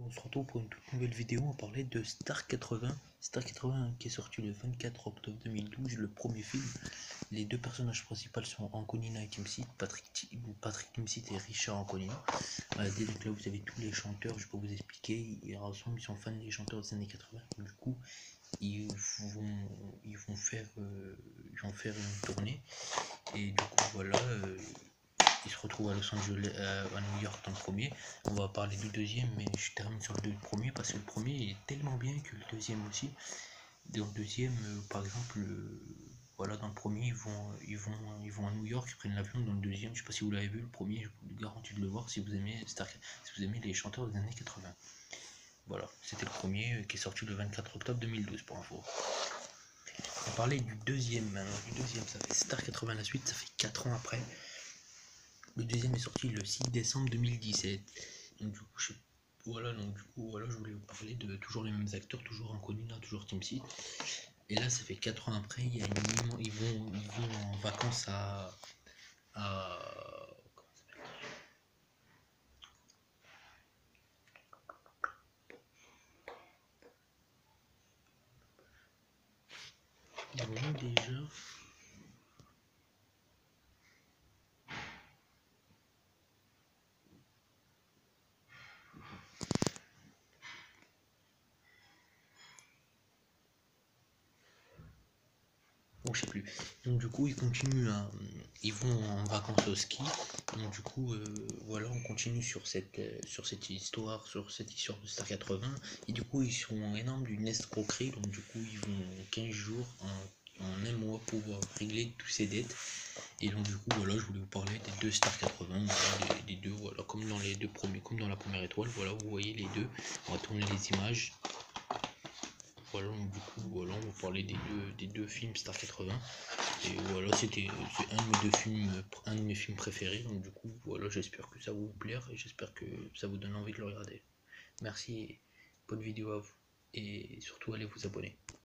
on se retrouve pour une toute nouvelle vidéo. On parlait de Star 80. Star 80 qui est sorti le 24 octobre 2012, le premier film. Les deux personnages principaux sont Anconina et Timsit, Patrick Timsit et Richard Anconina. Donc là vous avez tous les chanteurs, je peux vous expliquer. Ils sont fans des chanteurs des années 80. Du coup, ils vont faire une tournée. Et du coup voilà. Il se retrouve à Los Angeles, à New York dans le premier. On va parler du deuxième, mais je termine sur le premier parce que le premier est tellement bien que le deuxième aussi. Dans le deuxième, par exemple, voilà, dans le premier, ils vont à New York, ils prennent l'avion. Dans le deuxième, je sais pas si vous l'avez vu, le premier, je vous garantis de le voir si vous aimez si vous aimez les chanteurs des années 80. Voilà, c'était le premier qui est sorti le 24 octobre 2012 pour info. On parlait du deuxième maintenant. Du deuxième, ça fait Star 80 la suite, ça fait 4 ans après. Le deuxième est sorti le 6 décembre 2017. Donc du coup, je voulais vous parler de toujours les mêmes acteurs, toujours Anconina, toujours Timsit. Et là, ça fait 4 ans après, ils vont en vacances à déjà. Bon, je sais plus. Donc du coup, ils vont en vacances au ski. Donc du coup, voilà, on continue sur cette histoire, de Star 80. Et du coup, ils sont énormes d'une escroquerie. Donc du coup, ils vont 15 jours en un mois pour régler tous ces dettes. Et donc du coup, voilà, je voulais vous parler des deux Star 80, voilà, des deux, voilà, comme dans les deux premiers, comme dans la première étoile. Voilà, vous voyez les deux. On va tourner les images. Voilà, donc du coup, voilà, on va parler des deux films Star 80. Et voilà, c'est un de mes films préférés. Donc du coup, voilà, j'espère que ça va vous plaire et j'espère que ça vous donne envie de le regarder. Merci, bonne vidéo à vous et surtout allez vous abonner.